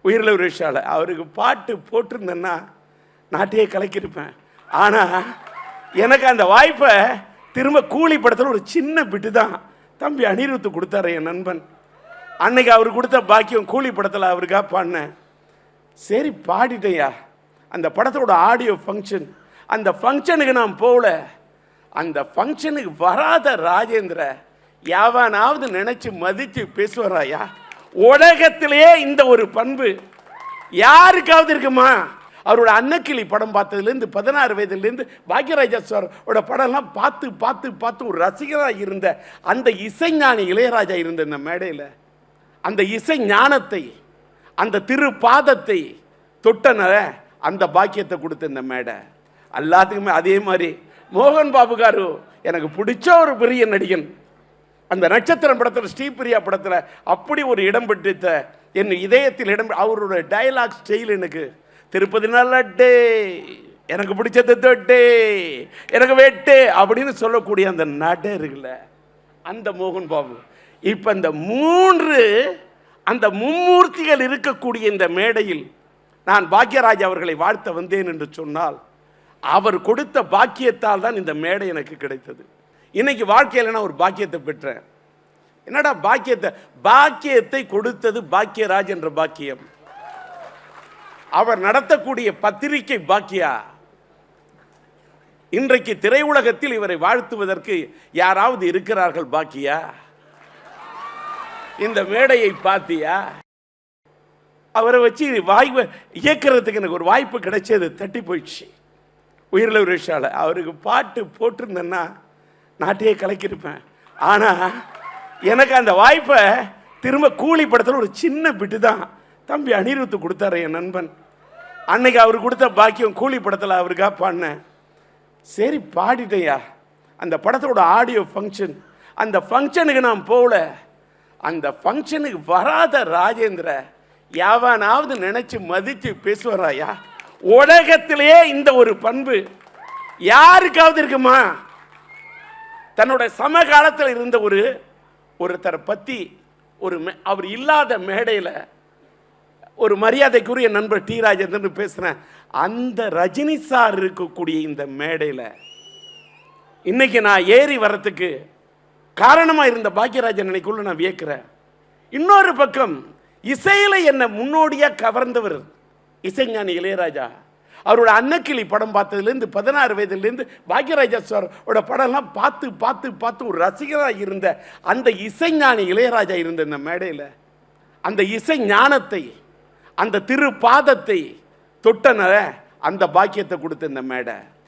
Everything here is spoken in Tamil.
உயிரில் ஒரு விஷால அவருக்கு பாட்டு போட்டிருந்தேன்னா நாட்டையே கலக்கியிருப்பேன். ஆனால் எனக்கு அந்த வாய்ப்பை திரும்ப கூலி படத்தில் ஒரு சின்ன பிட்டு தான் தம்பி அனிருத்து கொடுத்தாரு என் நண்பன். அன்னைக்கு அவர் கொடுத்த பாக்கியம் கூலி படத்தில் அவருக்காக பாடினேன். சரி பாடிட்டேயா. அந்த படத்தோட ஆடியோ ஃபங்க்ஷன், அந்த ஃபங்க்ஷனுக்கு நான் போகல. அந்த ஃபங்க்ஷனுக்கு வராத ராஜேந்திர யாவனாவது நினைச்சு மதித்து பேசுவாராயா? உலகத்திலேயே இந்த ஒரு பண்பு யாருக்காவது இருக்குமா? அவரோட அன்னக்கிளி படம் பார்த்ததுலேருந்து 16 வயதுலேருந்து பாக்யராஜா சாரோட படம்லாம் பார்த்து பார்த்து பார்த்து ஒரு ரசிகராக இருந்த அந்த இசைஞானி இளையராஜா இருந்த இந்த மேடையில் அந்த இசை ஞானத்தை, அந்த திருப்பாதத்தை தொட்டன அந்த பாக்கியத்தை கொடுத்த இந்த மேடை எல்லாத்துக்குமே. அதே மாதிரி மோகன் பாபு காரு எனக்கு பிடிச்ச ஒரு பெரிய நடிகன். அந்த நட்சத்திரம் படத்தில், ஸ்ரீபிரியா படத்தில் அப்படி ஒரு இடம் பெற்ற என் இதயத்தில் இடம். அவரோட டயலாக் ஸ்டைல் எனக்கு திருப்பதி நல்லட்டே, எனக்கு பிடிச்சது தொட்டே, எனக்கு வெட்டே அப்படின்னு சொல்லக்கூடிய அந்த நட இருக்குல்ல, அந்த மோகன் பாபு. இப்போ இந்த அந்த மும்மூர்த்திகள் இருக்கக்கூடிய இந்த மேடையில் நான் பாக்யராஜ் அவர்களை வாழ்த்த வந்தேன் என்று சொன்னால் அவர் கொடுத்த பாக்கியத்தால் தான் இந்த மேடை எனக்கு கிடைத்தது. இன்னைக்கு வாழ்க்கையில் நான் ஒரு பாக்கியத்தை பெற்றேன். என்னடா பாக்கியத்தை கொடுத்தது பாக்யராஜ் என்ற பாக்கியம். அவர் நடத்தக்கூடிய பத்திரிகை பாக்கியா. இன்றைக்கு திரையுலகத்தில் இவரை வாழ்த்துவதற்கு யாராவது இருக்கிறார்கள் பாக்கியா? இந்த மேடையை பார்த்தியா? அவரை வச்சு இயக்கிறதுக்கு எனக்கு ஒரு வாய்ப்பு கிடைச்சது தட்டி போயிடுச்சு. உயிரில் ஒரு விஷால அவருக்கு பாட்டு போட்டிருந்தேன்னா நாட்டையே கலக்கியிருப்பேன். ஆனால் எனக்கு அந்த வாய்ப்பை திரும்ப கூலி படத்தில் ஒரு சின்ன பிட்டு தான் தம்பி அனிருத்து கொடுத்தாரு என் நண்பன். அன்னைக்கு அவர் கொடுத்த பாக்கியம் கூலி படத்தில் அவருக்காக பாடினேன். சரி பாடிட்டேயா. அந்த படத்தோட ஆடியோ ஃபங்க்ஷன், அந்த ஃபங்க்ஷனுக்கு நான் போகல. அந்த ஃபங்க்ஷனுக்கு வராத ராஜேந்திர யாவனாவது நினைச்சு மதித்து பேசுவாராயா? உலகத்திலேயே இந்த ஒரு பண்பு யாருக்காவது இருக்குமா? தன்னோட சமகாலத்தில் இருந்த ஒருத்தரை பற்றி அவர் இல்லாத மேடையில் ஒரு மரியாதைக்குரிய நண்பர் டி ராஜேந்திரன் பேசுகிறேன். அந்த ரஜினி சார் இருக்கக்கூடிய இந்த மேடையில் இன்னைக்கு நான் ஏறி வரத்துக்கு காரணமாக இருந்த பாக்யராஜன் நினைக்குள்ள நான் வியக்கிறேன். இன்னொரு பக்கம் இசையில் என்னை முன்னோடியாக கவர்ந்தவர் இசைஞானி இளையராஜா. அவரோட அன்னக்கிளி படம் பார்த்ததுலேருந்து 16 வயதுலேருந்து பாக்யராஜா சாரோட படம்லாம் பார்த்து பார்த்து பார்த்து ஒரு ரசிகராக இருந்த அந்த இசைஞானி இளையராஜா இருந்த இந்த மேடையில் அந்த இசை ஞானத்தை, அந்த திருப்பாதத்தை தொட்டன அந்த பாக்கியத்தை கொடுத்த இந்த மேடை